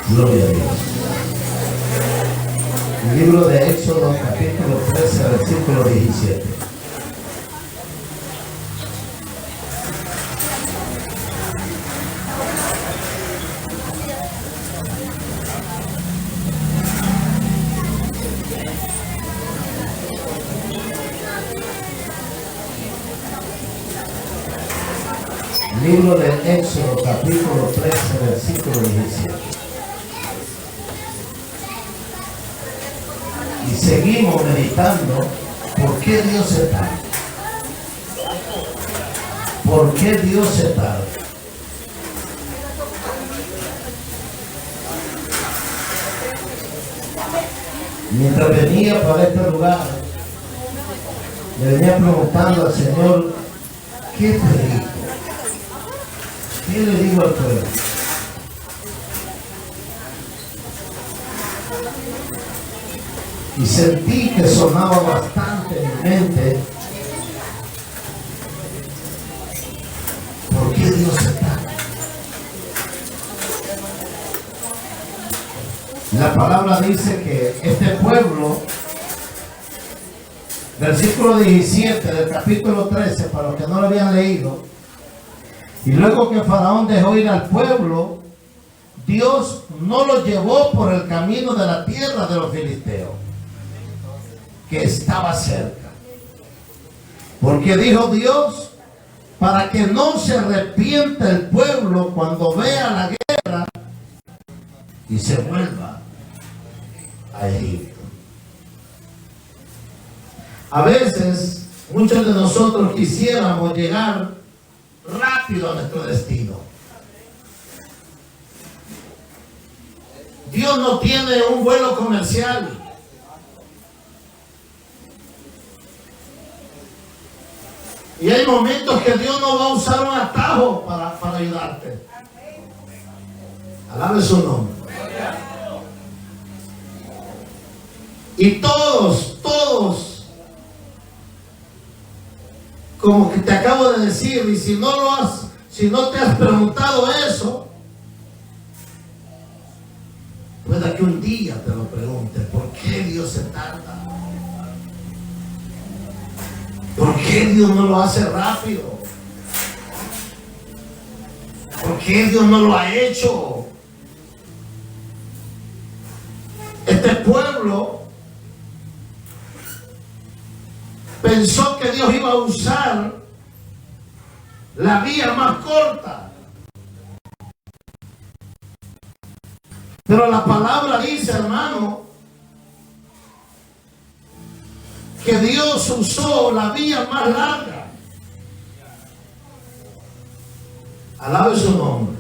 Gloria a Dios. El libro de Éxodo, capítulo 13, versículo 17. Libro de Éxodo, capítulo 13, versículo 17. Y seguimos meditando por qué Dios se tarda. ¿Por qué Dios se tarda? Mientras venía para este lugar, le venía preguntando al Señor, ¿qué predico? ¿Qué le digo al pueblo? Y sentí que sonaba bastante en mi mente. ¿Por qué Dios se tarda? La palabra dice que este pueblo, versículo 17 del capítulo 13, para los que no lo habían leído, y luego que Faraón dejó ir al pueblo, Dios no lo llevó por el camino de la tierra de los filisteos, que estaba cerca. Porque dijo Dios, para que no se arrepienta el pueblo cuando vea la guerra y se vuelva a Egipto. A veces, muchos de nosotros quisiéramos llegar rápido a nuestro destino. Dios no tiene un vuelo comercial. Y hay momentos que Dios no va a usar un atajo para ayudarte. Alabe su nombre. Y todos, como que te acabo de decir, y si no te has preguntado eso, puede que un día te lo preguntes, ¿por qué Dios se tarda? ¿Por qué Dios no lo hace rápido? ¿Por qué Dios no lo ha hecho? Este pueblo pensó que Dios iba a usar la vía más corta. Pero la palabra dice, hermano, que Dios usó la vía más larga. Alabe su nombre.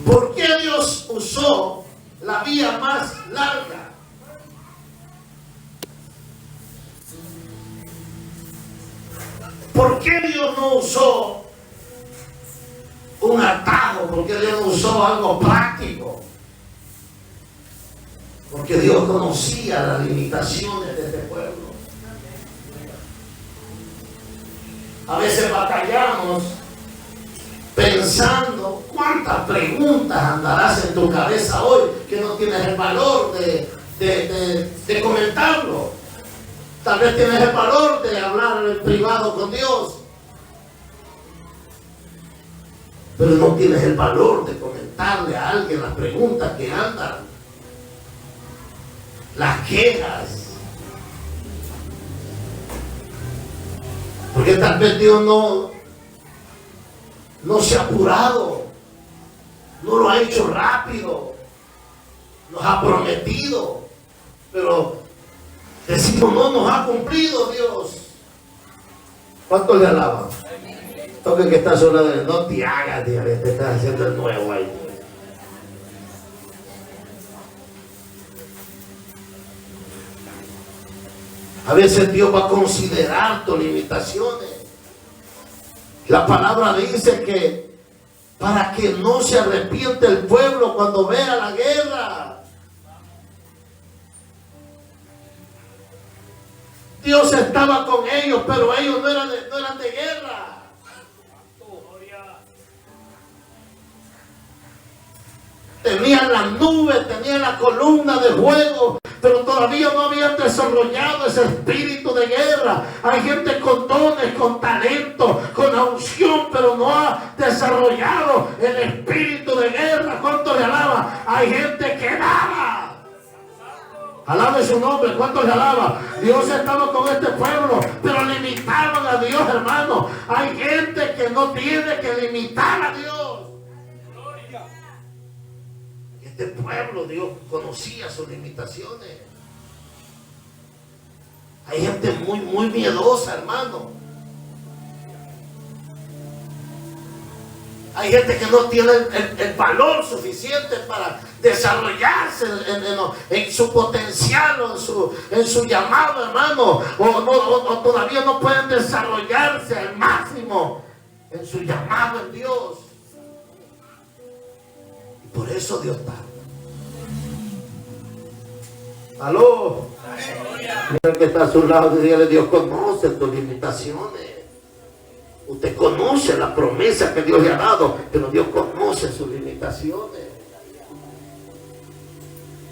¿Por qué Dios usó la vía más larga? ¿Por qué Dios no usó un atajo? ¿Por qué Dios no usó algo práctico? Porque Dios conocía las limitaciones de este pueblo. A veces batallamos pensando cuántas preguntas andarás en tu cabeza hoy que no tienes el valor de comentarlo. Tal vez tienes el valor de hablar en privado con Dios, pero no tienes el valor de comentarle a alguien las preguntas que andan, las quejas. Porque tal vez Dios no se ha apurado, no lo ha hecho rápido, nos ha prometido, pero decimos no nos ha cumplido Dios. ¿Cuánto le alaban? Toque que está solo de no te hagas, te estás haciendo el nuevo ahí. A veces Dios va a considerar tus limitaciones. La palabra dice que para que no se arrepiente el pueblo cuando vea la guerra. Dios estaba con ellos, pero ellos no eran de guerra. la nube, tenían la columna de fuego, pero todavía no habían desarrollado ese espíritu de guerra. Hay gente con dones, con talento, con unción, pero no ha desarrollado el espíritu de guerra. ¿Cuánto le alaba? Hay gente que nada. Alabe su nombre. ¿Cuánto le alaba? Dios estaba con este pueblo, pero limitaron a Dios, hermano. Hay gente que no tiene que limitar a Dios. Este pueblo, Dios conocía sus limitaciones. Hay gente muy miedosa, hermano. Hay gente que no tiene el valor suficiente para desarrollarse en su potencial o en su llamado, hermano. O todavía no pueden desarrollarse al máximo en su llamado en Dios. Y por eso Dios tarda. Aló. Mira el que está a su lado y dígale: Dios conoce tus limitaciones. Usted conoce la promesa que Dios le ha dado, pero Dios conoce sus limitaciones.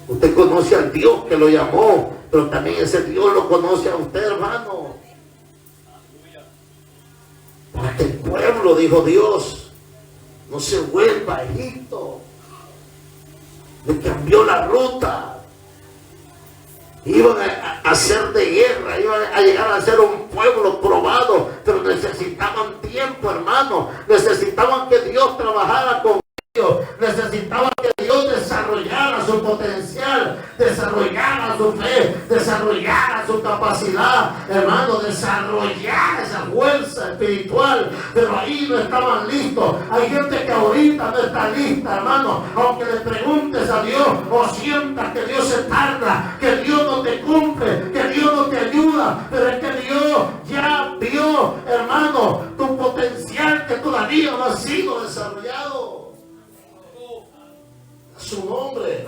Usted conoce al Dios que lo llamó, pero también ese Dios lo conoce a usted, hermano. Para que el pueblo, dijo Dios, no se vuelva a Egipto. Le cambió la ruta. Iban a ser de guerra, iban a llegar a ser un pueblo probado, pero necesitaban tiempo, hermano. Necesitaban que Dios trabajara con ellos. Necesitaban que Dios desarrollara su potencial, desarrollara su fe, desarrollara su capacidad, hermano, desarrollar esa fuerza espiritual. Pero ahí no estaban listos. Hay gente que ahorita no está lista, hermano. Aunque le preguntes a Dios o sientas que Dios se tarda, que Dios no te cumple, que Dios no te ayuda, pero es que Dios ya vio, hermano, tu potencial que todavía no ha sido desarrollado. A su nombre.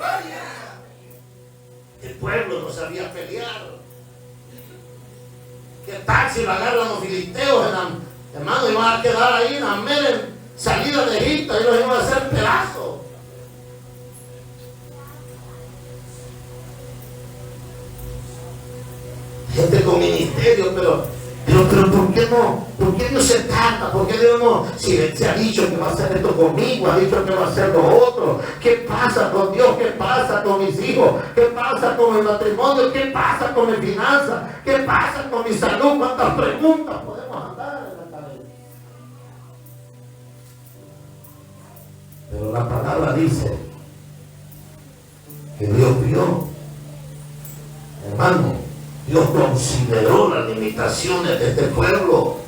El pueblo no sabía pelear. ¿Qué tal si lo agarran los filisteos, hermano? Iban a quedar ahí en la mera salida de Egipto y los iban a hacer pedazos. Gente con ministerio, pero ¿por qué no? ¿Por qué Dios se tarda? ¿Por qué Dios no? Si se ha dicho que va a hacer esto conmigo, ha dicho que va a hacer lo otro. ¿Qué pasa con Dios? ¿Qué pasa con mis hijos? ¿Qué pasa con mi matrimonio? ¿Qué pasa con mi finanza? ¿Qué pasa con mi salud? ¿Cuántas preguntas podemos andar en la cabeza? Pero la palabra dice que Dios vio, hermano. Dios consideró las limitaciones de este pueblo.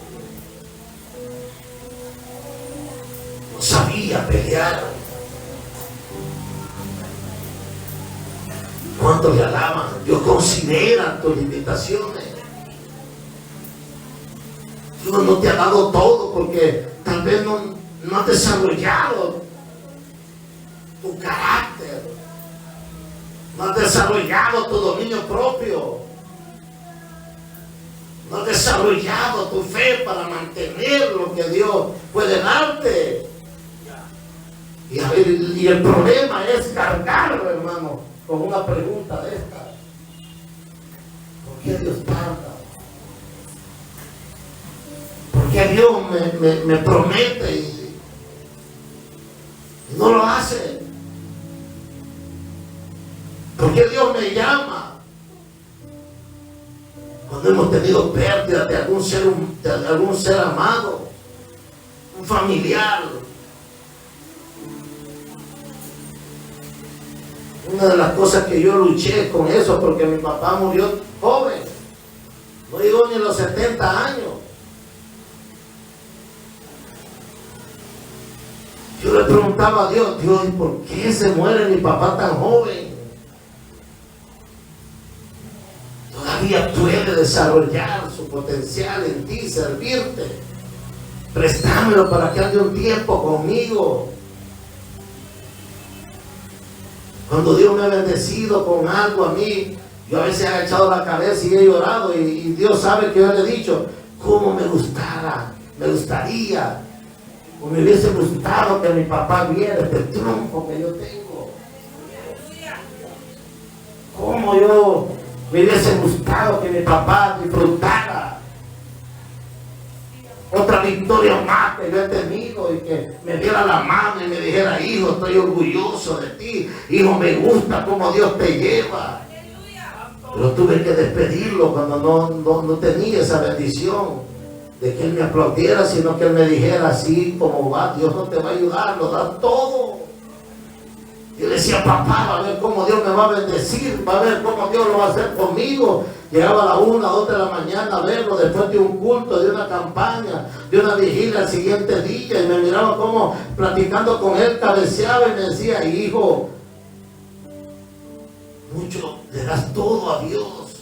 No sabía pelear. ¿Cuántos le alaban? Dios considera tus limitaciones. Dios no te ha dado todo porque tal vez no has desarrollado tu carácter. No has desarrollado tu dominio propio. No has desarrollado tu fe para mantener lo que Dios puede darte. Y el problema es cargarlo, hermano, con una pregunta de esta. ¿Por qué Dios tarda? ¿Por qué Dios me promete y no lo hace? ¿Por qué Dios me llama? Cuando hemos tenido pérdida de algún ser amado, un familiar. Una de las cosas que yo luché con eso, porque mi papá murió joven, no llegó ni a los 70 años. Yo le preguntaba a Dios, ¿por qué se muere mi papá tan joven? Todavía puede desarrollar su potencial en ti, servirte. Préstamelo para que ande un tiempo conmigo. Cuando Dios me ha bendecido con algo a mí, yo a veces he agachado la cabeza y he llorado y Dios sabe que yo le he dicho, cómo me gustaría, o me hubiese gustado que mi papá viera este triunfo que yo tengo. cómo yo me hubiese gustado que mi papá disfrutara otra victoria más que yo he tenido, y que me diera la mano y me dijera: hijo, estoy orgulloso de ti, hijo, me gusta cómo Dios te lleva. Pero tuve que despedirlo cuando no tenía esa bendición de que él me aplaudiera, sino que él me dijera: así como va, Dios no te va a ayudar, lo da todo. Y le decía: papá, va a ver cómo Dios me va a bendecir, va a ver cómo Dios lo va a hacer conmigo. Llegaba a la 1, 2 de la mañana a verlo, después de un culto, de una campaña, de una vigilia al siguiente día, y me miraba como platicando con él, cabeceaba y me decía: hijo, mucho le das todo a Dios.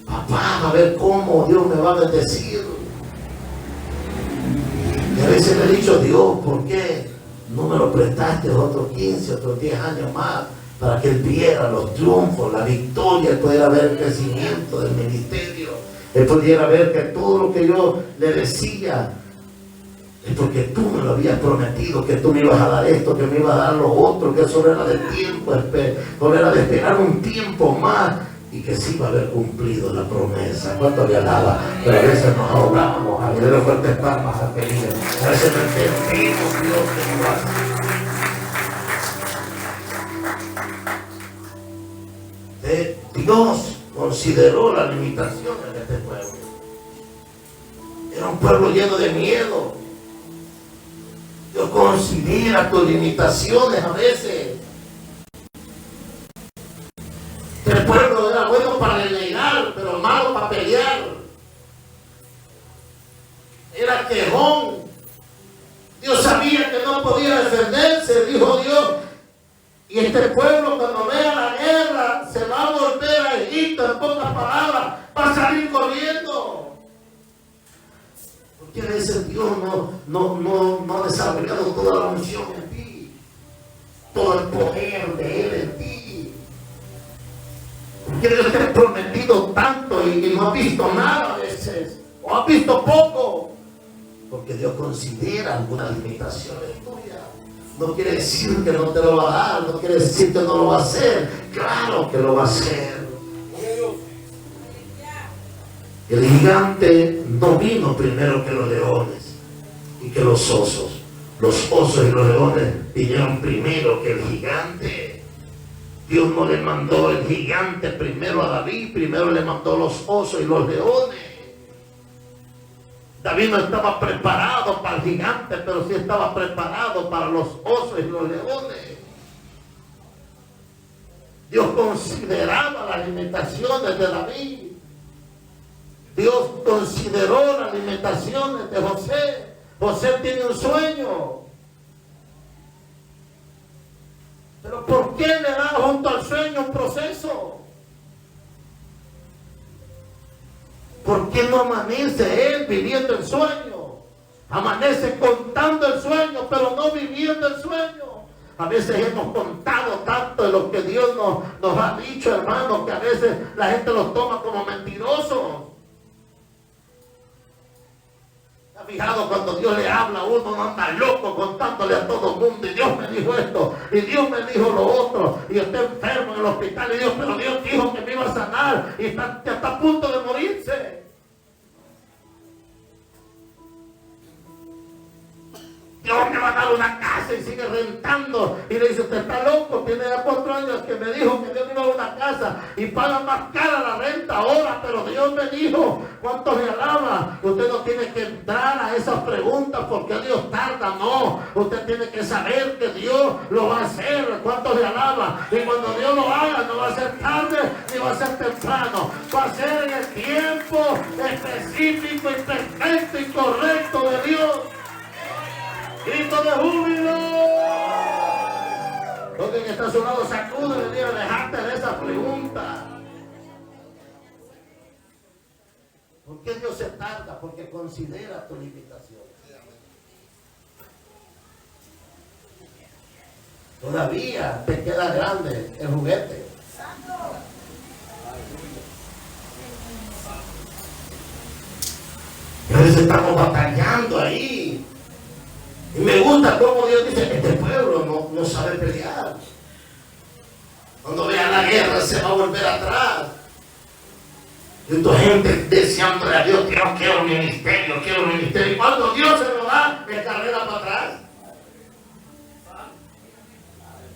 Papá, a ver cómo Dios me va a bendecir. Y a veces le he dicho: Dios, ¿por qué no me lo prestaste otros 15, otros 10 años más? Para que él viera los triunfos, la victoria, él pudiera ver el crecimiento del ministerio, él pudiera ver que todo lo que yo le decía es porque tú me lo habías prometido, que tú me ibas a dar esto, que me ibas a dar lo otro, que eso era de tiempo, solo era de esperar un tiempo más, y que sí iba a haber cumplido la promesa. ¿Cuánto le alaba? Pero a veces nos ahogamos, a veces fuertes palmas a pedir, a veces no entendemos Dios que nos hace. Dios consideró las limitaciones de este pueblo. Era un pueblo lleno de miedo. Dios considera tus limitaciones a veces. Este pueblo era bueno para delegar, pero malo para pelear. Era quejón. Dios sabía que no podía defenderse, dijo Dios. Y este pueblo, cuando vea la guerra, se va a volver a Egipto, en pocas palabras, va a salir corriendo. Porque a veces Dios no ha desarrollado toda la unción en ti, todo el poder de Él en ti. Porque Dios te ha prometido tanto y no has visto nada a veces, o has visto poco, porque Dios considera algunas limitaciones tuyas. No quiere decir que no te lo va a dar, no quiere decir que no lo va a hacer. Claro que lo va a hacer. El gigante no vino primero que los leones y que los osos. Los osos y los leones vinieron primero que el gigante. Dios no le mandó el gigante primero a David, primero le mandó los osos y los leones. David no estaba preparado para el gigante, pero sí estaba preparado para los osos y los leones. Dios consideraba las limitaciones de David. Dios consideró las limitaciones de José. José tiene un sueño. Pero ¿por qué le da junto al sueño un proceso? ¿Por qué no amanece él viviendo el sueño? Amanece contando el sueño, pero no viviendo el sueño. A veces hemos contado tanto de lo que Dios nos ha dicho, hermanos, que a veces la gente los toma como mentirosos. ¿Se ha fijado cuando Dios le habla a uno, no anda loco contándole a todo el mundo? Y Dios me dijo esto, y Dios me dijo lo otro, y está enfermo en el hospital, y Dios, pero Dios dijo que me iba a sanar, y está a punto de morirse. Dios me va a dar una casa y sigue rentando. Y le dice: usted está loco, tiene ya 4 años que me dijo que Dios me iba a dar una casa y paga más cara la renta ahora, pero Dios me dijo. ¿Cuántos le alaba? Usted no tiene que entrar a esas preguntas porque Dios tarda, no. Usted tiene que saber que Dios lo va a hacer. ¿Cuántos le alaba? Y cuando Dios lo haga, no va a ser tarde ni va a ser temprano, va a ser en el tiempo específico y perfecto y correcto de Dios. ¡Grito de júbilo! Lo que está a su lado, sacude y diga: dejate de esa pregunta. ¿Por qué Dios se tarda? Porque considera tu limitación. Todavía te queda grande el juguete. Y a veces estamos batallando ahí. Y me gusta cómo Dios dice: este pueblo no sabe pelear. Cuando vea la guerra se va a volver atrás. Y esta gente deseándole a Dios, yo quiero ministerio, quiero ministerio. Y cuando Dios se lo da, es carrera para atrás.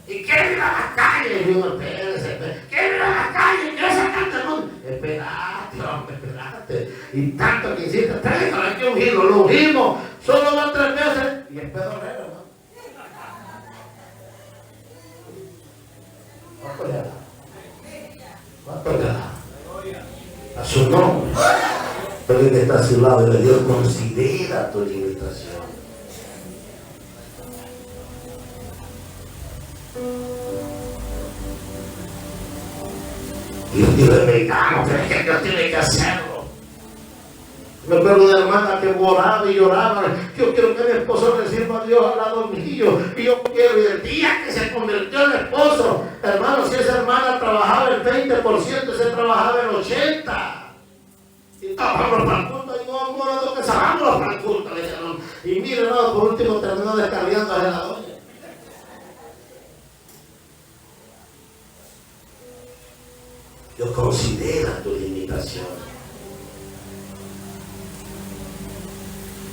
Y quiere ir a la calle. Y uno, espérese, quiere ir a la calle, quiere sacarte el mundo. Espérate, hombre, espérate. Y tanto que hiciste, hay que ungirlo, lo ungimos. Solo 2 o 3 veces. Y es pedorrero, ¿no? ¿Cuánto le da? A su nombre. Pero el que está a su lado de Dios, considera tu limitación. Dios tiene americano, pero es que Dios tiene que hacerlo. Me acuerdo de una hermana que oraba y lloraba. Yo quiero que mi esposo le sirva a Dios al lado mío. Y yo quiero, y el día que se convirtió en esposo, hermano, si esa hermana trabajaba el 20%, se trabajaba el 80%. Y trabajamos para el culto, y no, que salgamos para el culto. Y mire, no, por último terminó descargando a la doña. Dios considera tu limitación.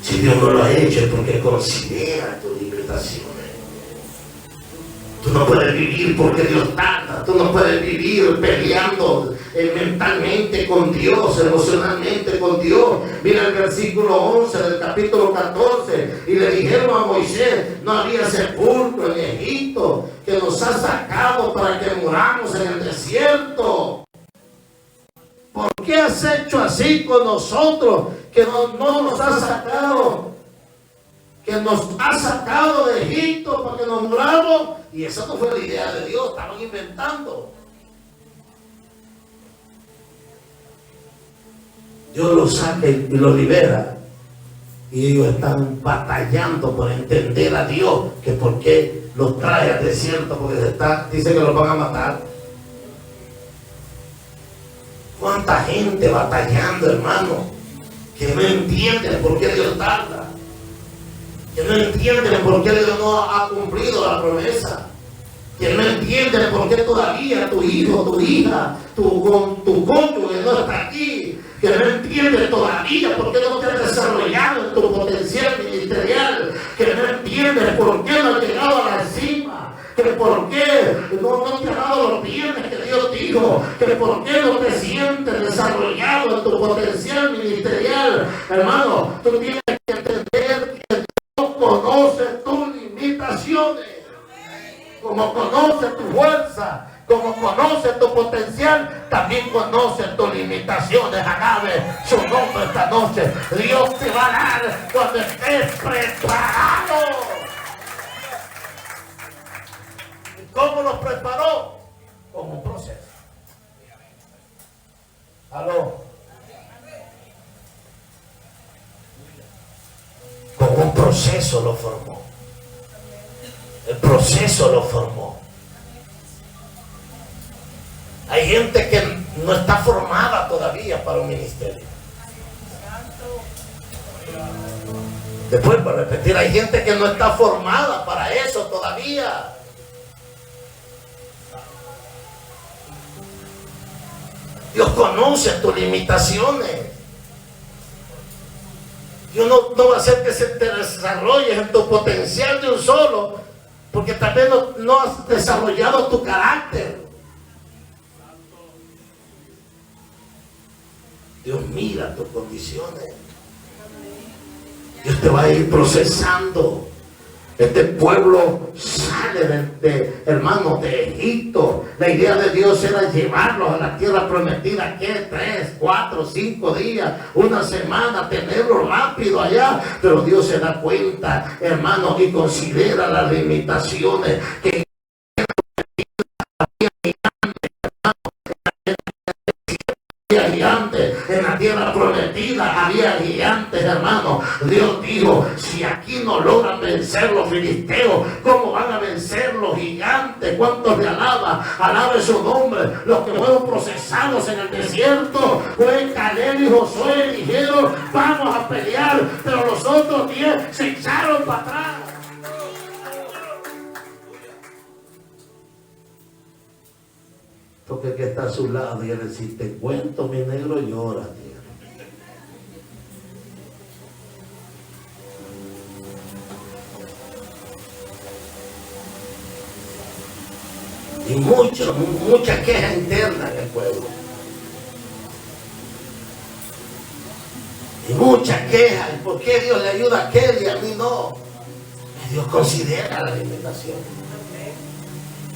Si Dios no lo ha hecho es porque considera tus limitaciones. Tú no puedes vivir porque Dios tarda. Tú no puedes vivir peleando mentalmente con Dios, emocionalmente con Dios. Mira el versículo 11 del capítulo 14. Y le dijeron a Moisés, no había sepulcro en Egipto que nos ha sacado para que muramos en el desierto. ¿Por qué has hecho así con nosotros? Que no nos has sacado. Que nos has sacado de Egipto para que nos muramos. Y esa no fue la idea de Dios. Estaban inventando. Dios los saca y los libera. Y ellos están batallando por entender a Dios. Que por qué los trae al desierto. Porque dice que los van a matar. ¿Cuánta gente batallando, hermano? Que no entienden por qué Dios tarda. Que no entienden por qué Dios no ha cumplido la promesa. Que no entienden por qué todavía tu hijo, tu hija, tu cónyuge no está aquí. Que no entienden todavía por qué no te has desarrollado en tu potencial ministerial. Que no entienden por qué no has llegado a la cima. Que por qué no te has dado los bienes que Dios dijo, que por qué no te sientes desarrollado en tu potencial ministerial. Hermano, tú tienes que entender que Dios conoce tus limitaciones, como conoce tu fuerza, como conoce tu potencial, también conoce tus limitaciones. Alabe su nombre esta noche. Dios te va a dar cuando estés preparado. ¿Cómo los preparó? Con un proceso. ¿Aló? Con un proceso lo formó. El proceso lo formó. Hay gente que no está formada todavía para un ministerio. Después, para repetir, hay gente que no está formada para eso todavía. Dios conoce tus limitaciones. Dios no va a hacer que se te desarrolles en tu potencial de un solo, porque tal vez no has desarrollado tu carácter. Dios mira tus condiciones. Dios te va a ir procesando. Este pueblo sale hermanos, de Egipto. La idea de Dios era llevarlos a la tierra prometida. ¿Qué? 3, 4, 5 días, una semana, tenerlo rápido allá. Pero Dios se da cuenta, hermanos, y considera las limitaciones que había gigantes en la tierra prometida, había gigantes, hermanos. Dios dijo, si aquí no logran vencer los filisteos, ¿cómo van a vencer los gigantes? ¿Cuántos le alaban? Alabe su nombre. Los que fueron procesados en el desierto fue Caleb y Josué, dijeron, vamos a pelear, pero los otros 10 se echaron para atrás. Toque que está a su lado y él le dice, te cuento, mi negro, llora, tío. Y mucha queja interna en el pueblo. Y mucha queja. ¿Y por qué Dios le ayuda a aquel y a mí no? Y Dios considera la alimentación.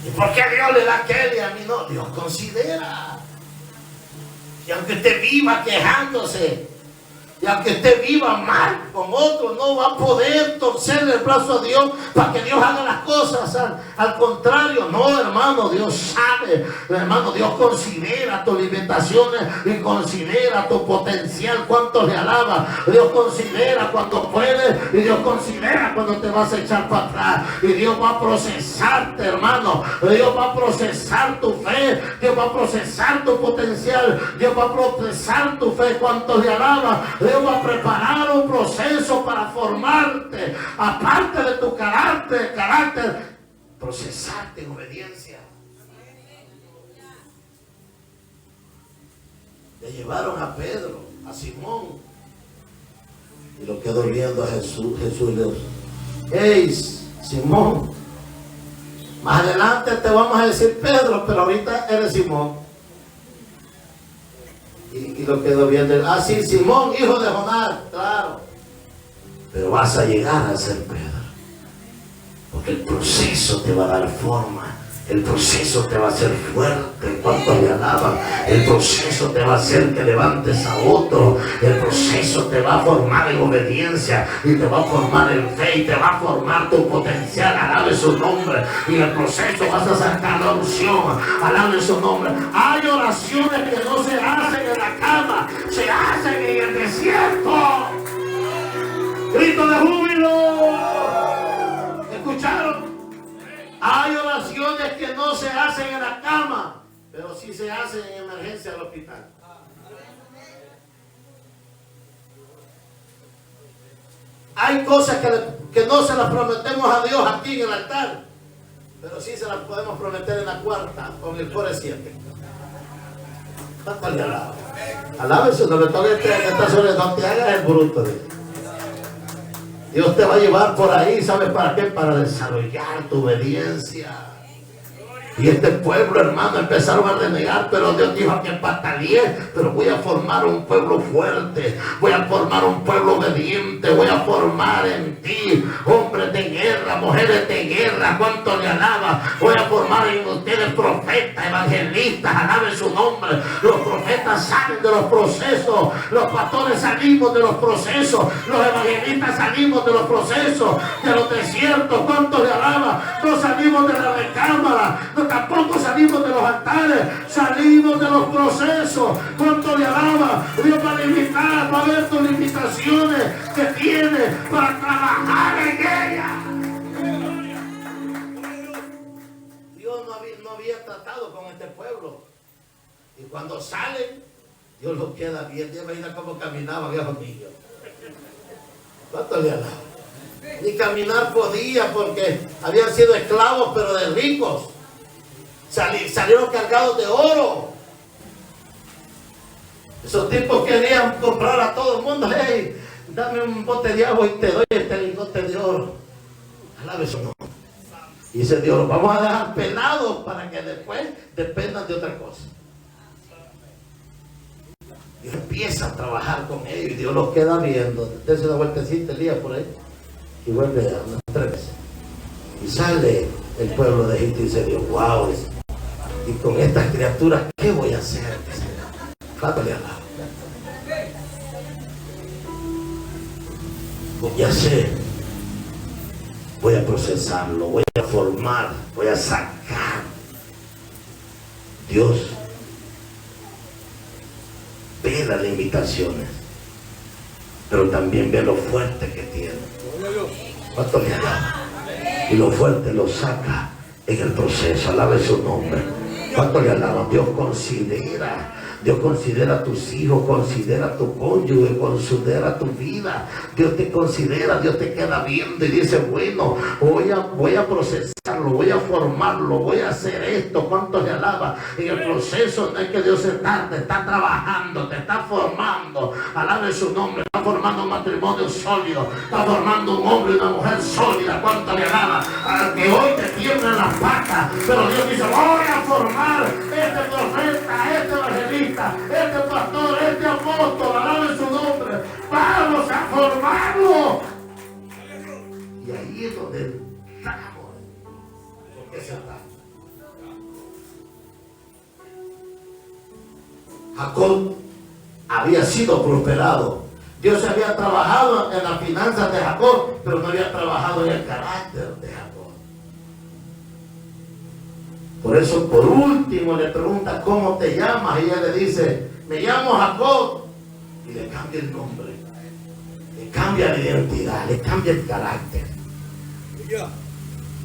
¿Y por qué Dios le da a aquel y a mí no? Dios considera. Y aunque usted viva quejándose, y aunque usted viva mal con otros, no va a poder torcerle el brazo a Dios para que Dios haga las cosas. Al contrario, no, hermano, Dios sabe, hermano, Dios considera tus limitaciones y considera tu potencial, cuánto le alaba. Dios considera cuando puedes y Dios considera cuando te vas a echar para atrás. Y Dios va a procesarte, hermano. Dios va a procesar tu fe, Dios va a procesar tu potencial, Dios va a procesar tu fe, cuánto le alaba. Dios va a preparar un proceso para formarte, aparte de tu carácter, procesarte en obediencia. Le llevaron a Pedro, a Simón, y lo quedó viendo a Jesús. Jesús le dijo, hey, Simón, más adelante te vamos a decir Pedro, pero ahorita eres Simón. Y lo quedó viendo. Ah, sí, Simón, hijo de Jonás, claro. Pero vas a llegar a ser Pedro. Porque el proceso te va a dar forma. El proceso te va a hacer fuerte, cuanto le alaban. El proceso te va a hacer que levantes a otro. El proceso te va a formar en obediencia y te va a formar en fe y te va a formar tu potencial. Alabe su nombre. Y en el proceso vas a sacar la unción. Alabe su nombre. Hay oraciones que no se hacen en la cama, se hacen en el desierto. Grito de júbilo. ¿Escucharon? Hay oraciones que no se hacen en la cama, pero sí se hacen en emergencia del hospital. Hay cosas que no se las prometemos a Dios aquí en el altar, pero sí se las podemos prometer en la cuarta con el core 7. ¿Cuánto le alaba? Alábese, no le toque que está sobre, no te hagas el bruto. Dios te va a llevar por ahí, ¿sabes para qué? Para desarrollar tu obediencia. Y este pueblo, hermano, empezaron a renegar, pero Dios dijo que pataleé, pero voy a formar un pueblo fuerte, voy a formar un pueblo obediente, voy a formar en ti hombres de guerra, mujeres de guerra, cuánto le alaba. Voy a formar en ustedes profetas, evangelistas, alaben su nombre. Los profetas salen de los procesos, los pastores salimos de los procesos, los evangelistas salimos de los procesos, de los desiertos, cuánto le alaba. No salimos de la recámara, no, tampoco salimos de los altares, salimos de los procesos. ¿Cuánto le alaba? Dios va a limitar, va a ver tus limitaciones que tienes para trabajar en ellas. Dios no había tratado con este pueblo. Y cuando salen, Dios los queda bien. Dios imagina cómo caminaban esos niños. ¿Cuánto le alaba? Ni caminar podía porque habían sido esclavos, pero de ricos. Salieron cargados de oro. Esos tipos querían comprar a todo el mundo. Hey, dame un bote de agua y te doy este lingote de oro. Alabe su nombre. Y dice Dios, los vamos a dejar pelados para que después dependan de otra cosa. Dios empieza a trabajar con ellos y Dios los queda viendo. Dense una vueltecita, Elías por ahí. Y vuelve a unas 3 veces. Y sale el pueblo de Egipto y dice Dios, wow, y con estas criaturas, ¿qué voy a hacer? Fátale a la. Voy a hacer, voy a procesarlo, voy a formar, voy a sacar. Dios ve las limitaciones, pero también ve lo fuerte que tiene. ¿Cuánto le alaba? Y lo fuerte lo saca en el proceso. Alabe su nombre. ¿Cuánto le alaban? Dios considera a tus hijos, considera a tu cónyuge, considera tu vida. Dios te considera, Dios te queda viendo y dice, bueno, voy a procesarlo, voy a formarlo, voy a hacer esto. ¿Cuánto le alaba? En el proceso no es que Dios se tarde, está trabajando, te está formando. Alabe su nombre, está formando un matrimonio sólido, está formando un hombre y una mujer sólida. ¿Cuánto le alaba? A que hoy te tiemblan las patas, pero Dios dice, voy a formar este profeta, este evangelista, este pastor, este apóstol, alabe su nombre, vamos a formarlo. Y ahí es donde estamos. ¿Por qué se está? Jacob había sido prosperado. Dios había trabajado en las finanzas de Jacob, pero no había trabajado en el carácter de Jacob. Por eso, por último, le pregunta, ¿cómo te llamas? Y ella le dice, me llamo Jacob. Y le cambia el nombre, le cambia la identidad, le cambia el carácter.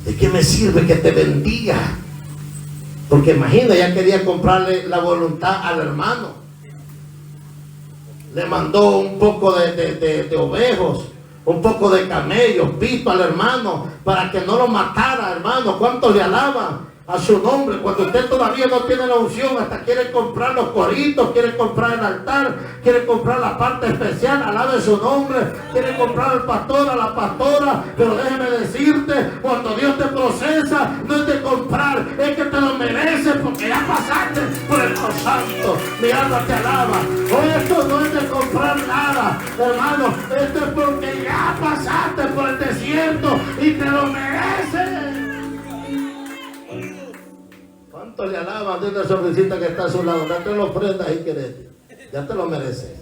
¿De qué me sirve que te bendiga? Porque imagina, ella quería comprarle la voluntad al hermano. Le mandó un poco de ovejos, un poco de camellos, visto al hermano, para que no lo matara, hermano. ¿Cuántos le alaban a su nombre? Cuando usted todavía no tiene la unción, hasta quiere comprar los coritos, quiere comprar el altar, quiere comprar la parte especial, alabe su nombre, quiere comprar al pastor, a la pastora. Pero déjeme decirte, cuando Dios te procesa, no es de comprar, es que te lo mereces, porque ya pasaste por el santo. Mi alma te alaba. Hoy esto no es de comprar nada, hermano, esto es porque ya pasaste por el desierto y te lo mereces. ¿Cuánto le alaban de una sonrisita que está a su lado? Date la ofrenda y querete. Ya te lo mereces.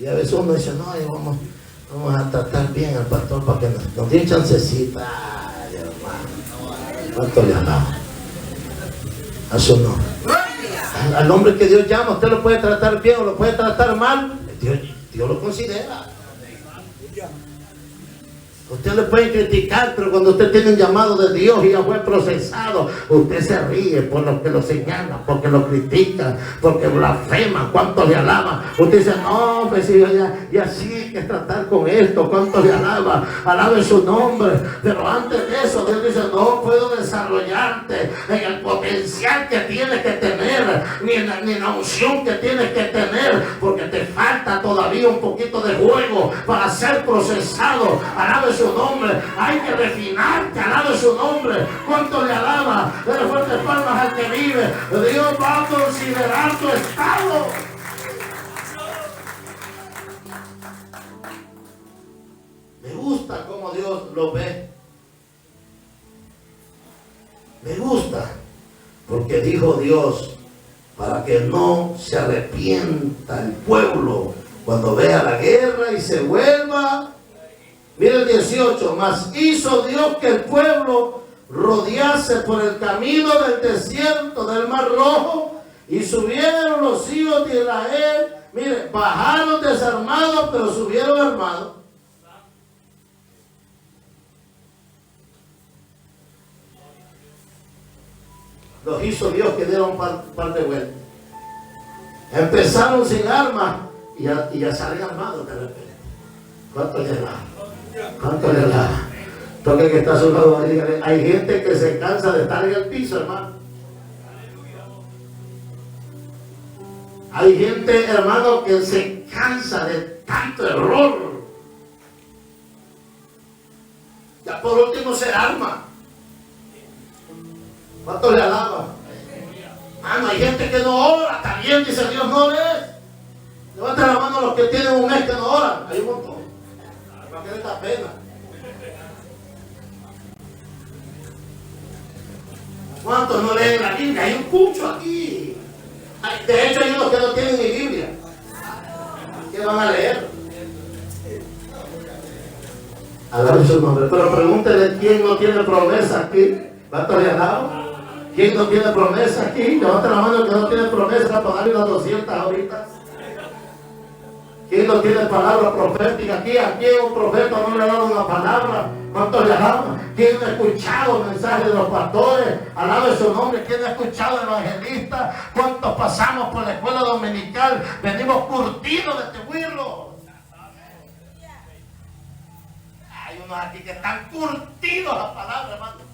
Y a veces uno dice, no, vamos a tratar bien al pastor para que nos dé chancecita. Ay, hermano. ¿Cuánto le alaban? A su nombre. Al hombre que Dios llama, usted lo puede tratar bien o lo puede tratar mal. Dios lo considera. Usted le puede criticar, pero cuando usted tiene un llamado de Dios y ya fue procesado, usted se ríe por los que lo señalan, porque lo critican, porque blasfeman. ¿Cuánto le alaban? Usted dice, no, pues sí, ya sí hay que tratar con esto. ¿Cuánto le alaba? Alabe su nombre. Pero antes de eso, Dios dice, no puedo desarrollarte en el potencial que tienes que tener, ni en la unción que tienes que tener, porque te falta todavía un poquito de juego para ser procesado. Alabe su nombre, hay que refinarte, alabe su nombre. ¿Cuánto le alaba? Dale fuertes palmas al que vive. Dios va a considerar tu estado. Me gusta cómo Dios lo ve. Me gusta, porque dijo Dios, para que no se arrepienta el pueblo cuando vea la guerra y se vuelva. Mira el 18, mas hizo Dios que el pueblo rodease por el camino del desierto del Mar Rojo, y subieron los hijos de Israel. Mire, bajaron desarmados, pero subieron armados. Los hizo Dios que dieron un par de vueltas. Empezaron sin armas y ya salen armados de repente. ¿Cuánto le da? ¿Cuánto le da? Toque el que está a su lado, dígale, hay gente que se cansa de estar en el piso, hermano. Hay gente, hermano, que se cansa de tanto error. Ya por último se arma. ¿Cuánto le alaba? Ah, no, hay gente que no ora, también dice Dios, no lees. Levanta la mano a los que tienen un mes que no oran. Hay un montón. ¿Para qué esta pena? ¿Cuántos no leen la Biblia? Hay un pucho aquí. De hecho, hay unos que no tienen ni Biblia. ¿Qué van a leer? Alabe su nombre. Pero pregúntele quién no tiene promesa aquí. ¿Cuántos le alaban? ¿Quién no tiene promesa aquí? Levanta la mano que no tiene promesa para darle las 200 ahorita. ¿Quién no tiene palabra profética aquí? Aquí un profeta no le ha dado una palabra. ¿Cuántos le alaban? ¿Quién ha escuchado el mensaje de los pastores? Alabe su nombre. ¿Quién ha escuchado el evangelista? ¿Cuántos pasamos por la escuela dominical? Venimos curtidos de este huirlo. Hay unos aquí que están curtidos a palabra, hermano.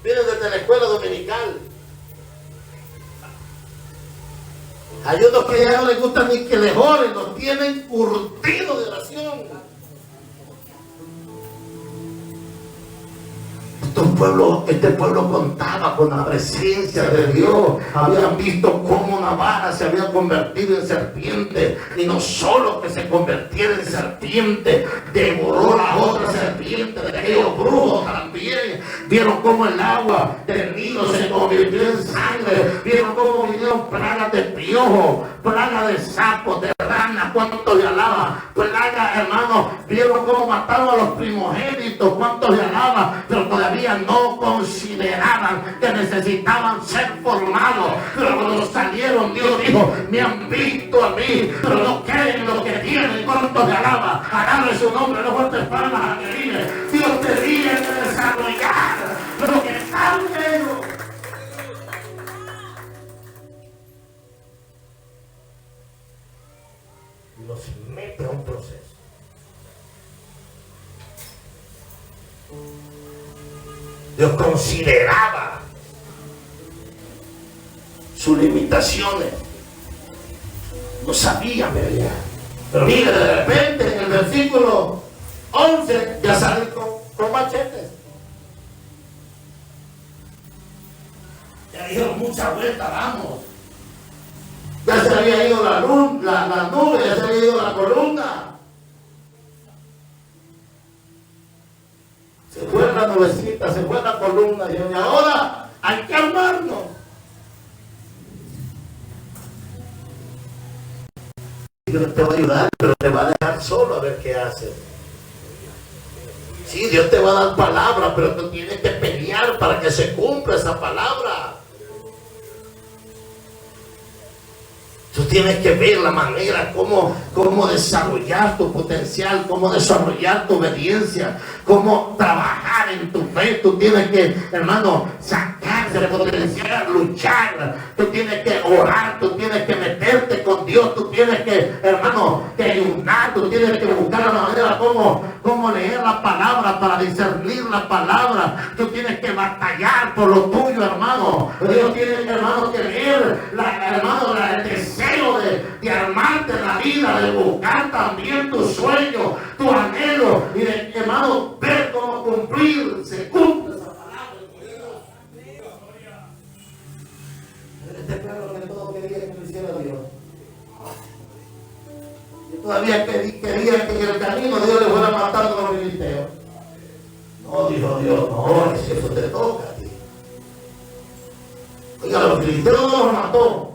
Vienen desde la escuela dominical. Hay unos que ya no les gusta ni que les oren, los tienen curtidos de oración. Este pueblo contaba con la presencia de Dios. Habían visto cómo una vara se había convertido en serpiente. Y no solo que se convirtiera en serpiente, devoró la otra serpiente de aquellos brujos también. Vieron cómo el agua del Nilo se convirtió en sangre. Vieron cómo vinieron plagas de piojo, plagas de sapos, de ranas. ¿Cuántos le alaban? Plagas, hermanos. Vieron cómo mataron a los primogénitos. ¿Cuántos le alaban? Pero todavía no consideraban que necesitaban ser formados. Pero cuando salieron, Dios dijo: me han visto a mí, pero no creen lo que tienen. ¿Cuántos le alaban? Agarre su nombre, no fuertes palmas a que vive. Dios te tiene que desarrollar lo que está en ellos. Y los mete a un proceso. Dios consideraba sus limitaciones. No sabía, ¿verdad? Pero mire, de repente en el versículo 11 ya salen con machetes. Ya dijeron: mucha vuelta, vamos. Ya se había ido la nube, ya se había ido la columna. Se fue la nubecita, se fue la columna, y ahora hay que armarnos. Dios te va a ayudar, pero te va a dejar solo a ver qué hace. Sí, Dios te va a dar palabra, pero tú tienes que pelear para que se cumpla esa palabra. Tú tienes que ver la manera cómo desarrollar tu potencial, cómo desarrollar tu obediencia, cómo trabajar en tu fe. Tú tienes que, hermano, sacarse, potenciar, luchar. Tú tienes que orar, tú tienes que meterte con Dios, tú tienes que, hermano, que ayunar, tú tienes que buscar la manera cómo leer la palabra para discernir la palabra. Tú tienes que batallar por lo tuyo, hermano. Dios tiene, hermano, que ver, el deseo de armarte la vida, de buscar también tu sueño, tu anhelo, y de, hermano, ver cómo se cumple esa palabra. Este pueblo que todo quería que lo hiciera Dios. Yo todavía quería que en el camino Dios le fuera matando a los filisteos. No, dijo Dios: no, eso te toca a ti. Oiga, los filisteos no los mató.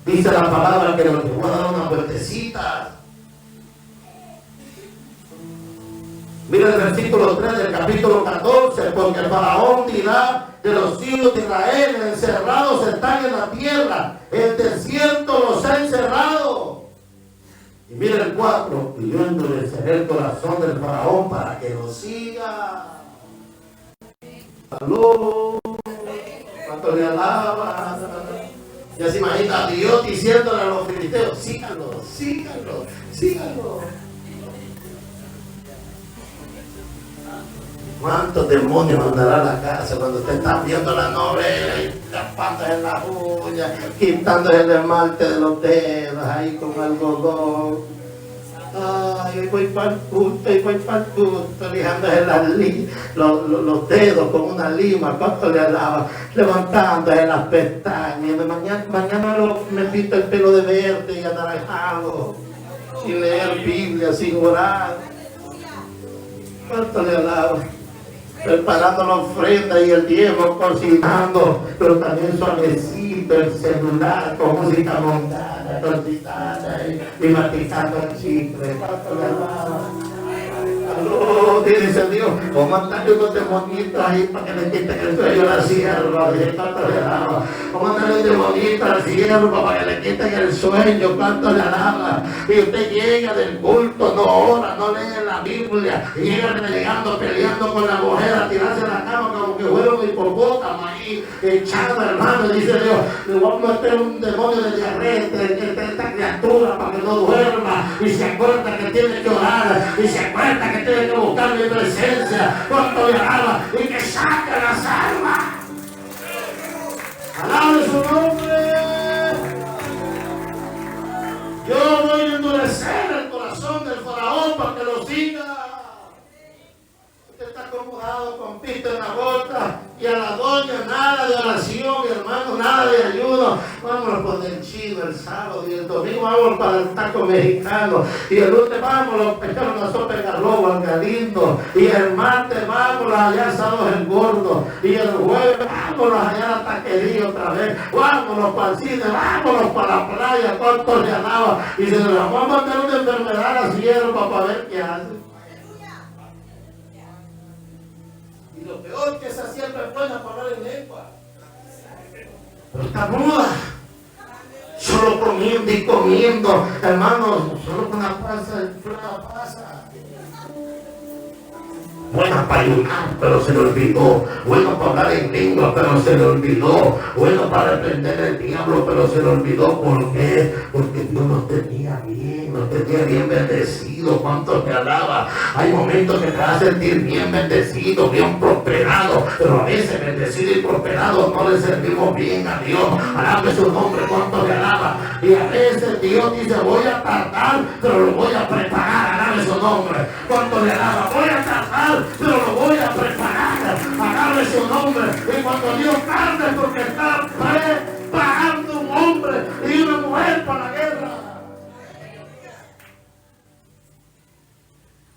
Dice la palabra que nos llevó a dar una vueltecita. Mira el versículo 3 del capítulo 14. Porque el faraón dirá de los hijos de Israel: encerrados están en la tierra, el desierto los ha encerrado. Y mira el 4: y yo endureceré el corazón del faraón para que lo siga. Aló, cuánto le alaba. Ya se imagina a Dios diciéndole a los filisteos: síganlo, síganlo, síganlo. ¿Cuántos demonios andará a la casa cuando usted está viendo la novela y tapándose en las uñas, quitándose el esmalte de los dedos ahí con algodón? Ay, hoy voy para el culto, lijándose los dedos con una lima. ¿Cuánto le alaba? Levantándose las pestañas. Mañana me pinto el pelo de verde y anaranjado, sin leer Biblia, sin orar. ¿Cuánto le alaba? Preparando la ofrenda y el diezmo, cocinando, pero también suavecito el celular con música montada, cortada y masticando el chicle. ¿Cuánto le alaba? Oh, dice Dios, vamos a mandarle unos demonitos ahí para que le quiten el sueño a la sierva. ¿Cuánto le alaba? Vamos a mandarle un demonito al siervo para que le quiten el sueño. ¿Cuánto le alaba? Y usted llega del culto, no ora, no lee la Biblia, y llega renegando, peleando con la mujer, a tirarse a la cama como que fuera un hipopótamo ahí, echado, hermano. Dice Dios, le voy a meter un demonio de diarrea esta criatura para que no duerma, y se acuerda que tiene que orar, y se acuerda que tiene que buscar mi presencia. Cuánto le alaba, y que saque las almas. Alabe su nombre. Yo voy a endurecer el corazón del faraón para que lo siga. Usted está acomodado con pito en la boca, y a la doña nada de oración, hermano, nada de ayuno. Vámonos por el chino el sábado, y el domingo vámonos para el taco mexicano, y el lunes vámonos a echar una sopa de garrobo al galindo, y el martes vámonos allá a Asados el Gordo, y el jueves vámonos allá a la taquería otra vez, vámonos para el cine, vámonos para la playa. Cuánto le alaba. Y se le vamos a mandar una enfermedad a la sierva para ver qué hace. Y lo peor que esa sierva es buena para hablar en lengua, pero está muda, solo comiendo y comiendo, hermanos, solo con la pasa. Buena para ayunar, pero se le olvidó. Bueno para hablar en lengua, pero se le olvidó. Bueno para reprender el diablo, pero se le olvidó. ¿Por qué? Porque Dios nos tenía bien bendecido. ¿Cuánto te alaba? Hay momentos que te vas a sentir bien bendecido, bien prosperado, pero a veces bendecido y prosperado no le servimos bien a Dios. Alabe su nombre. ¿Cuánto te alaba? Y a veces Dios dice, voy a tardar, pero lo voy a preparar. Alabe su nombre. ¿Cuánto le alaba? Voy a tardar, pero lo voy a preparar. Agarre su nombre. Y cuando Dios tarde, porque está preparando un hombre y una mujer para la guerra.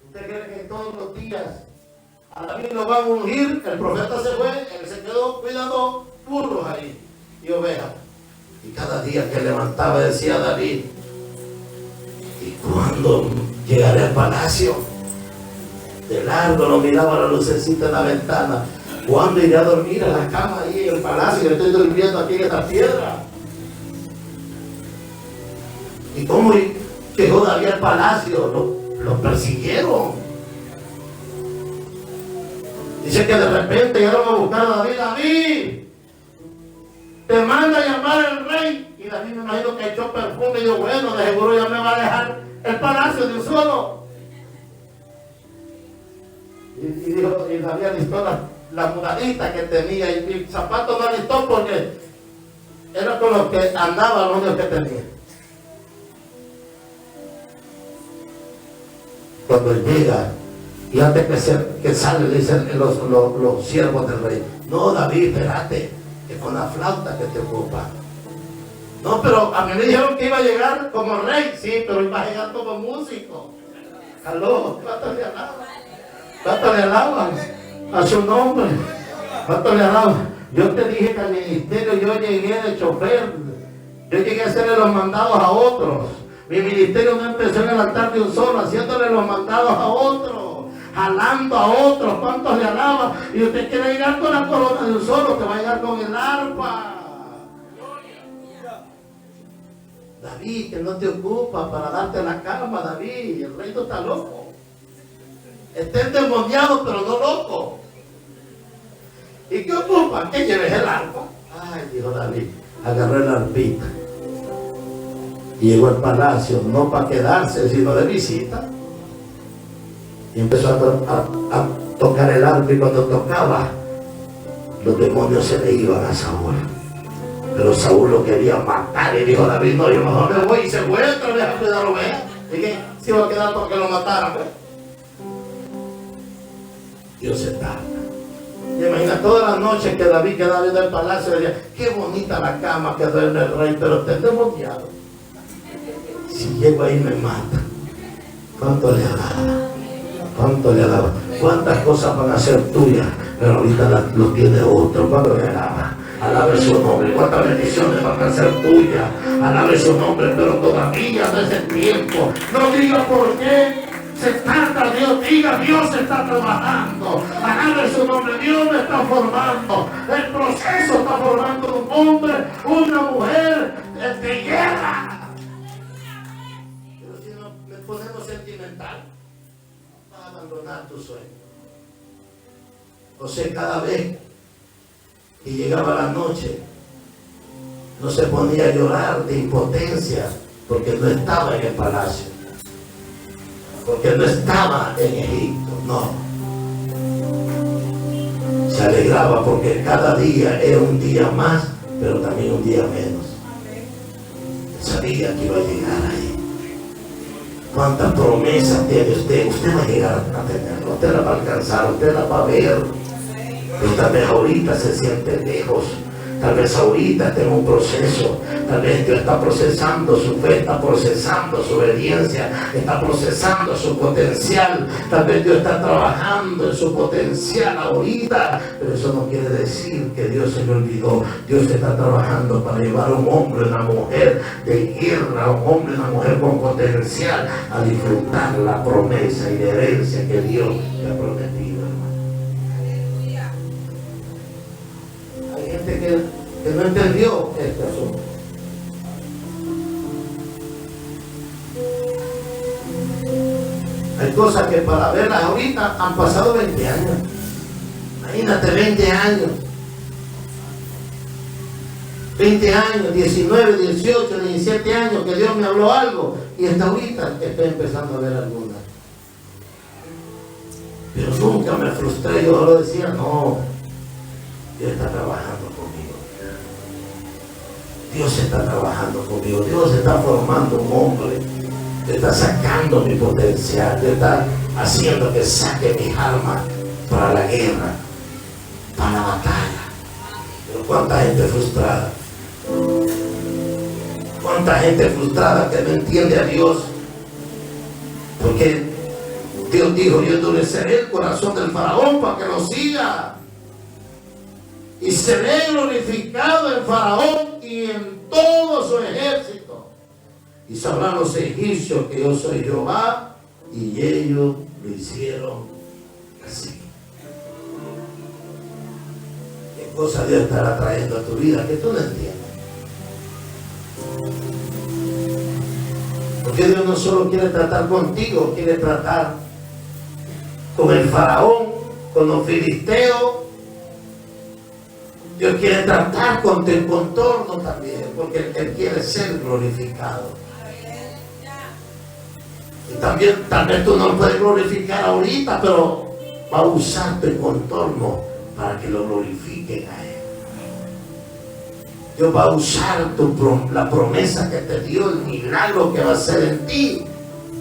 ¿Usted cree que todos los días a David lo van a ungir? El profeta se fue, él se quedó cuidando burros ahí y ovejas. Y cada día que levantaba decía David, ¿y cuándo llegaré al palacio? De largo lo miraba la lucecita en la ventana. ¿Cuándo iré a dormir a la cama ahí en el palacio? Que estoy durmiendo aquí en esta piedra. ¿Y cómo llegó David al palacio? Lo persiguieron. Dice que de repente llegaron a buscar a David. David, te manda a llamar el rey. Y David, me imagino que echó perfume y dijo, bueno, de seguro ya me va a dejar el palacio de un solo. Y dijo, y David alistó la mudadita que tenía, y mi zapato no alistó porque era con los que andaba, los únicos que tenía. Cuando él llega, y antes que sale, le dicen los siervos del rey, no, David, espérate, que con la flauta que te ocupa. No, pero a mí me dijeron que iba a llegar como rey, sí, pero iba a llegar como músico. Aló, ¿cuánto le alaban? ¿Cuánto le alaban a su nombre? ¿Cuánto le alaban? Yo te dije que al ministerio yo llegué de chofer, yo llegué a hacerle los mandados a otros. Mi ministerio no empezó en el altar de un solo, haciéndole los mandados a otros, jalando a otros. ¿Cuántos le alaban? Y usted quiere llegar con la corona de un solo, te va a llegar con el arpa. David, que no te ocupa para darte la cama, David. El rey no está loco. Está endemoniado, pero no loco. ¿Y qué ocupa? Que lleves el arpa. Ay, dijo David, agarré la arpita. Y llegó al palacio, no para quedarse, sino de visita. Y empezó a tocar el arpa, y cuando tocaba, los demonios se le iban a Saúl. Pero Saúl lo quería matar, y dijo David, no, yo mejor me voy, y se fue otra vez a cuidar ovejas. ¿Y qué? Se iba a quedar porque lo mataran, pues. Dios se tarda. Y imagina todas las noches que David quedaba en el palacio, decía, qué bonita la cama que duerme el rey, pero está endemoniado. Si llego ahí me mata. ¿Cuánto le alaba? ¿Cuánto le alaba? ¿Cuántas cosas van a ser tuyas? Pero ahorita lo tiene otro. ¿Cuánto le alaba? Alabe su nombre. ¿Cuántas bendiciones van a ser tuyas? Alabe su nombre, pero todavía no es el tiempo. No diga por qué. Se trata, Dios está trabajando. Alabe su nombre. Dios me está formando. El proceso está formando un hombre, una mujer de guerra. Pero si nos ponemos sentimental, vas a abandonar tu sueño. José, cada vez que llegaba la noche, no se ponía a llorar de impotencia porque no estaba en el palacio, porque no estaba en Egipto, no. Se alegraba porque cada día era un día más, pero también un día menos. Sabía que iba a llegar ahí. ¿Cuántas promesas tiene usted? Usted va a llegar a tenerlo, usted la va a alcanzar, usted la va a ver. Pero tal vez ahorita se siente lejos. Tal vez ahorita está en un proceso. Tal vez Dios está procesando su fe, está procesando su obediencia, está procesando su potencial. Tal vez Dios está trabajando en su potencial ahorita. Pero eso no quiere decir que Dios se le olvidó. Dios está trabajando para llevar a un hombre, una mujer de guerra, a un hombre, una mujer con potencial a disfrutar la promesa y la herencia que Dios le ha prometido. Que no entendió este asunto. Hay cosas que para verlas ahorita han pasado 20 años. Imagínate, 20 años. 20 años, 19, 18, 17 años que Dios me habló algo y hasta ahorita estoy empezando a ver algunas. Pero nunca me frustré, yo solo decía, no, Dios está trabajando conmigo. Dios está trabajando conmigo. Dios está formando un hombre. Dios está sacando mi potencial. Dios está haciendo que saque mis armas para la guerra, para la batalla. Pero cuánta gente frustrada. Cuánta gente frustrada que no entiende a Dios. Porque Dios dijo, yo endureceré el corazón del faraón para que lo siga. Y seré glorificado en Faraón y en todo su ejército. Y sabrán los egipcios que yo soy Jehová. Y ellos lo hicieron así. ¿Qué cosa Dios estará trayendo a tu vida que tú no entiendes? Porque Dios no solo quiere tratar contigo, quiere tratar con el faraón, con los filisteos. Dios quiere tratar con tu contorno también, porque Él quiere ser glorificado. Y también, tal vez tú no lo puedes glorificar ahorita, pero va a usar tu contorno para que lo glorifiquen a Él. Dios va a usar la promesa que te dio, el milagro que va a hacer en ti,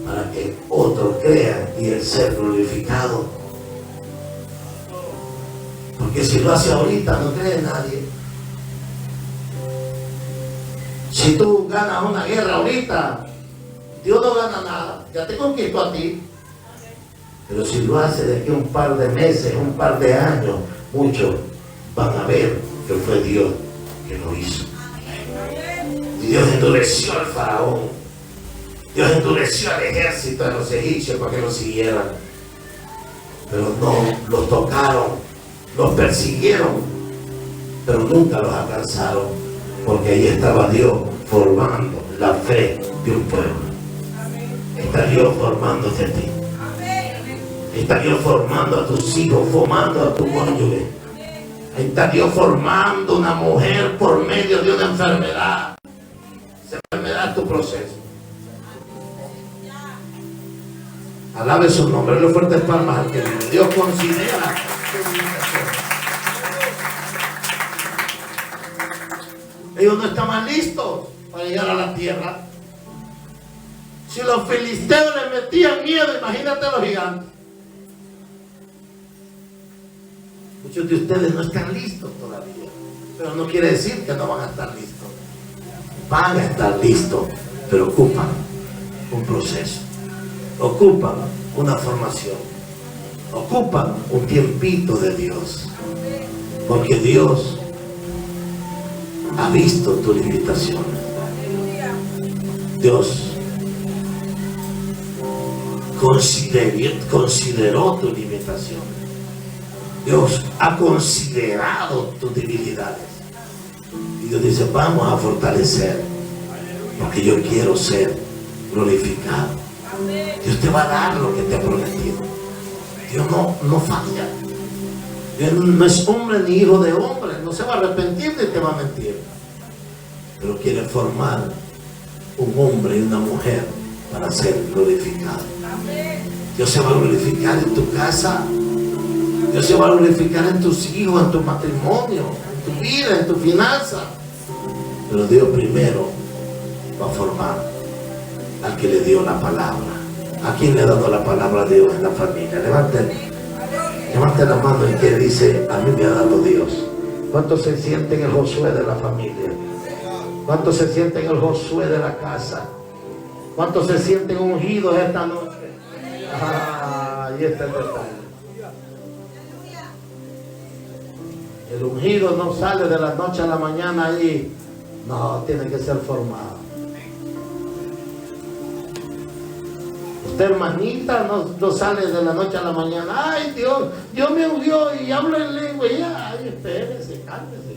para que otros crean y Él ser glorificado. Porque si lo hace ahorita no cree nadie. Si tú ganas una guerra ahorita, Dios no gana nada, ya te conquistó a ti. Pero si lo hace de aquí un par de meses, un par de años, muchos van a ver que fue Dios que lo hizo. Y Dios endureció al faraón. Dios endureció al ejército de los egipcios para que lo siguieran. Pero no los tocaron. Los persiguieron, pero nunca los alcanzaron, porque ahí estaba Dios formando la fe de un pueblo. Está Dios formándote a ti. Está Dios formando a tus hijos, formando a tu cónyuge. Está Dios formando una mujer por medio de una enfermedad. Esa enfermedad es tu proceso. Alabe su nombre, le fuertes palmas al que vive. Dios considera. Ellos no estaban listos para llegar a la tierra. Si los filisteos les metían miedo, imagínate a los gigantes. Muchos de ustedes no están listos todavía, pero no quiere decir que no van a estar listos. Van a estar listos, pero ocupan un proceso, ocupan una formación, ocupan un tiempito de Dios, porque Dios ha visto tus limitaciones. Dios consideró tus limitaciones. Dios ha considerado tus debilidades. Y Dios dice, vamos a fortalecer, porque yo quiero ser glorificado. Dios te va a dar lo que te ha prometido. Dios no falla. Dios no es hombre ni hijo de hombre. No se va a arrepentir ni te va a mentir. Pero quiere formar un hombre y una mujer para ser glorificado. Dios se va a glorificar en tu casa. Dios se va a glorificar en tus hijos, en tu matrimonio, en tu vida, en tu finanza. Pero Dios primero va a formar al que le dio la palabra. ¿A quién le ha dado la palabra a Dios en la familia? Levante la mano y que dice, a mí me ha dado Dios. ¿Cuántos se sienten el Josué de la familia? ¿Cuántos se sienten el Josué de la casa? ¿Cuántos se sienten ungidos esta noche? Ahí está el detalle. El ungido no sale de la noche a la mañana ahí. No, tiene que ser formado. Usted, hermanita, no sale de la noche a la mañana. Ay, Dios me ungió y hablo en lengua. Y ay, espérese, cálmese.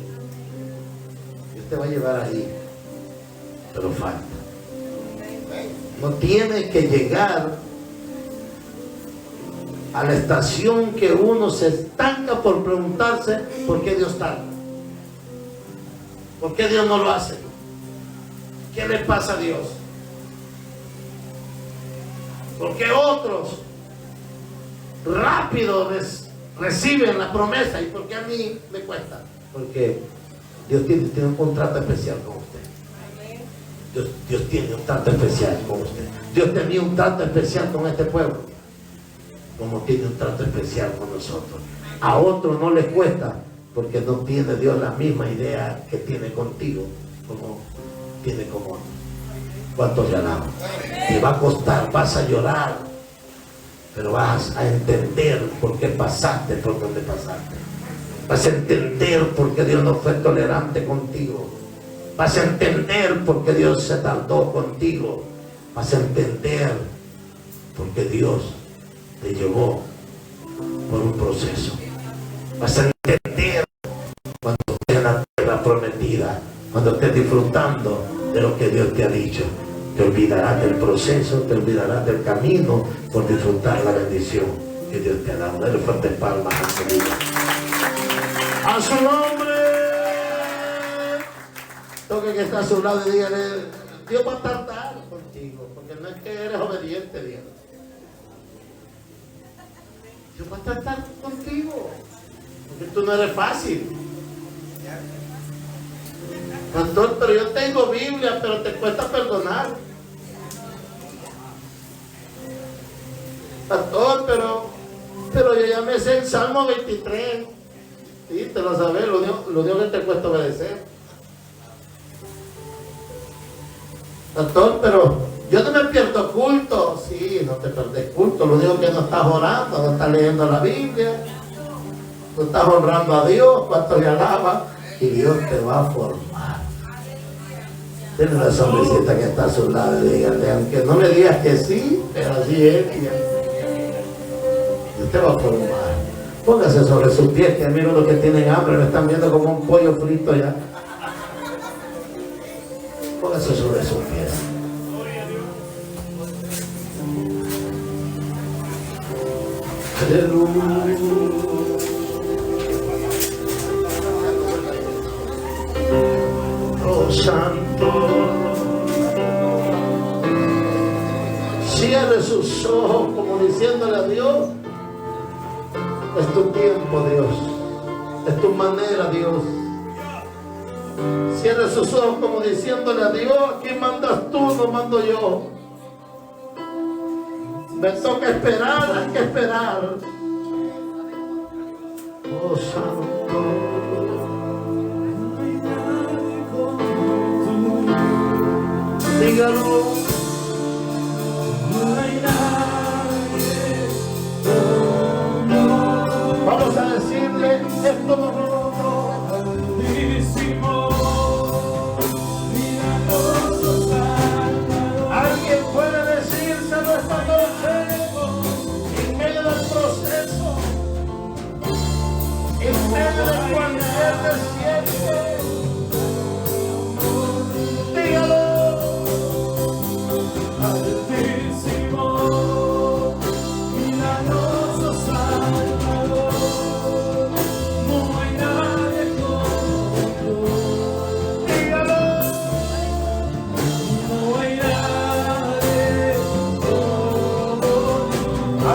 Dios te va a llevar ahí. Pero falta. No tiene que llegar a la estación que uno se estanca por preguntarse por qué Dios tarda. ¿Por qué Dios no lo hace? ¿Qué le pasa a Dios? Porque otros rápido reciben la promesa y porque a mí me cuesta. Porque Dios tiene un trato especial con usted. Dios tiene un trato especial con usted. Dios tenía un trato especial con este pueblo, como tiene un trato especial con nosotros. A otros no les cuesta porque no tiene Dios la misma idea que tiene contigo como tiene con otros. ¿Cuántos le alaban? Te va a costar, vas a llorar, pero vas a entender por qué pasaste por donde pasaste. Vas a entender por qué Dios no fue tolerante contigo. Vas a entender por qué Dios se tardó contigo. Vas a entender por qué Dios te llevó por un proceso. Vas a entender cuando estés en la tierra prometida, cuando estés disfrutando de lo que Dios te ha dicho. Te olvidarás del proceso, te olvidarás del camino por disfrutar la bendición que Dios te ha dado. Dale fuertes palmas a su vida. ¡A su nombre! Toque que está a su lado y dígale, Dios va a tardar contigo, porque no es que eres obediente, Dios. Dios va a tratar contigo, porque tú no eres fácil. Pastor, pero yo tengo Biblia, pero te cuesta perdonar. Pastor, pero yo ya me sé el Salmo 23. Sí, te lo sabes, lo único que te cuesta obedecer. Pastor, pero yo no me pierdo culto. Sí, no te perdés culto. Lo único que no estás orando, no estás leyendo la Biblia. No estás honrando a Dios. ¿Cuánto le alaba? Y Dios te va a formar. Tiene una sonrisita que está a su lado y dígale, aunque no le digas que sí, pero así es. Dios te va a formar. Póngase sobre sus pies, que amigos los que tienen hambre me están viendo como un pollo frito ya. Póngase sobre sus pies. Aleluya. Oh Santo, cierre sus ojos como diciéndole a Dios, es tu tiempo, Dios, es tu manera, Dios. Cierre sus ojos como diciéndole a Dios, aquí mandas tú, no mando yo. Me toca esperar, hay que esperar. Oh Santo, dígalo. Vamos a decirle esto nosotros. ¿Alguien puede decírselo esta noche?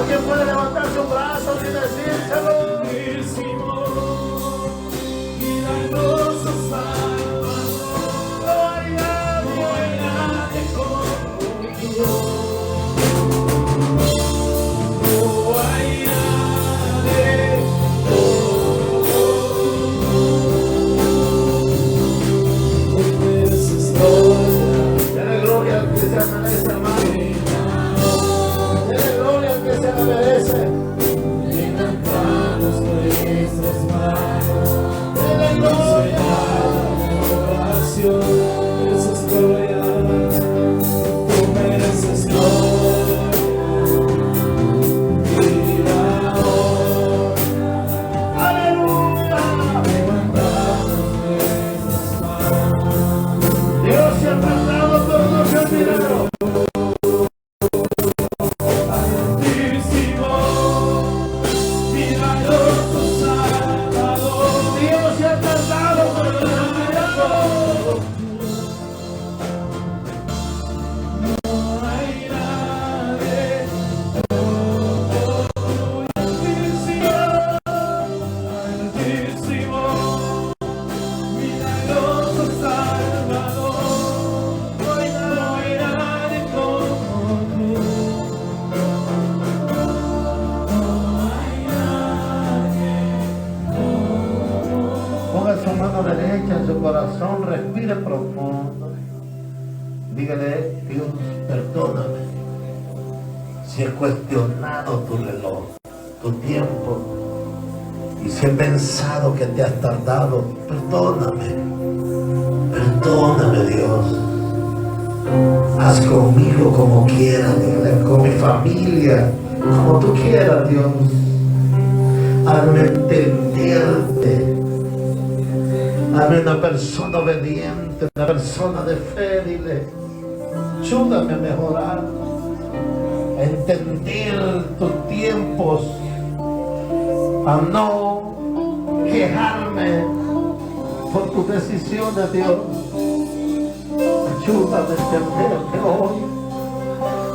Alguien puede levantar sus brazos y decírselo. Milagroso Salvador, no hay nadie como tú. No hay nadie como tú. Mereces gloria. Dale gloria al que se merece, hermano. Dale gloria al que se la merece. Levantamos nuestras manos. Dale gloria. Mereces gloria, tú mereces gloria y honor. Aleluya. Levantamos nuestras manos. Dios se ha tardado, pero no se ha olvidado. Altísimo, milagroso Salvador. Dios se ha tardado, pero no se ha olvidado. No hay nadie como tú. Altísimo, milagroso Salvador. No hay nadie como tú. No hay nadie. Ponga su mano derecha en su corazón, respire profundo. Dígale, Dios, perdóname si he cuestionado tu reloj, tu tiempo, y si he pensado que te has tardado. Perdóname, perdóname, Dios. Haz conmigo como quieras, dígale, con mi familia, como tú quieras, Dios. Hazme entenderte. Hazme una persona obediente, una persona de fe, dile. Ayúdame a mejorar, a entender tus tiempos, a no quejarme por tus decisiones, Dios. Ayúdame a entenderte hoy.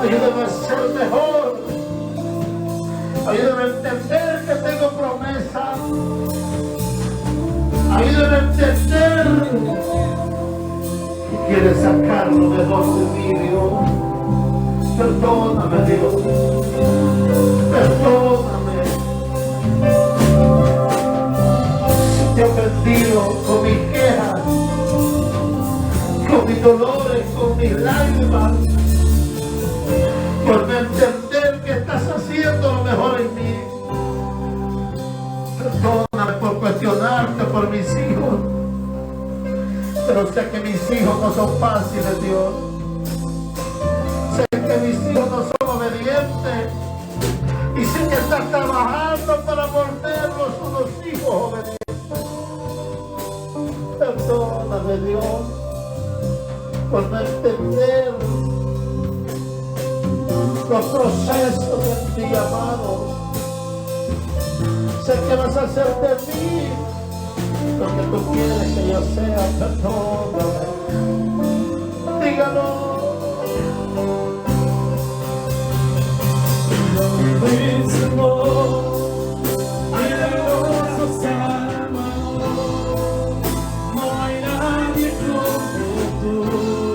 Ayúdame a ser mejor. Ayúdame a entender que tengo promesa. Ayúdame a entender que quieres sacar lo mejor de mí, Dios. Perdóname, Dios. Perdóname. Si te he ofendido con mis quejas, con mis dolores, con mis lágrimas, por no entender que estás haciendo lo mejor en mí. Perdóname por cuestionarte por mis hijos, pero sé que mis hijos no son fáciles, Dios. Sé que mis hijos no son obedientes y sé que estás trabajando para volverlos unos hijos obedientes. Perdóname, Dios, por no entender los procesos de ti, amado. Sé que vas a hacer de mí lo que tú quieres que yo sea. Perdóname. Dígalo. Altísimo, milagroso Salvador. No hay nadie como tú.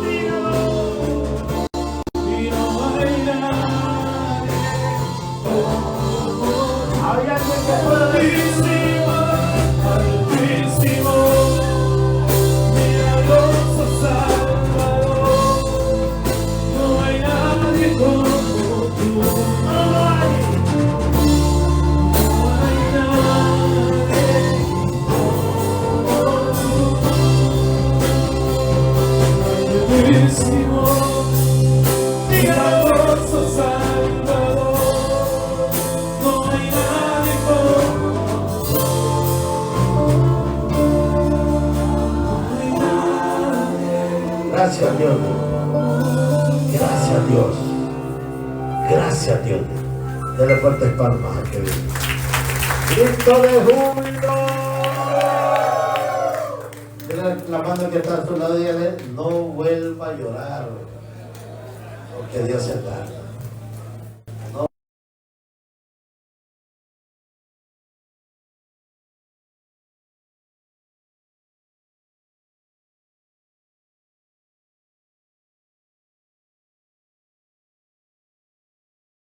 Y no hay nadie como Hay alguien que pueda decir. Altísimo, milagroso Salvador. No hay nadie como tú. No hay nadie como tú. Altísimo, milagroso Salvador. No hay nadie como tú. Gracias, Dios. Gracias, Dios. Gracias, Dios. Dele fuertes palmas a que viene. ¡Grito de júbilo! Dile la mano que está a su lado y dígale, no vuelva a llorar, porque Dios se tarda.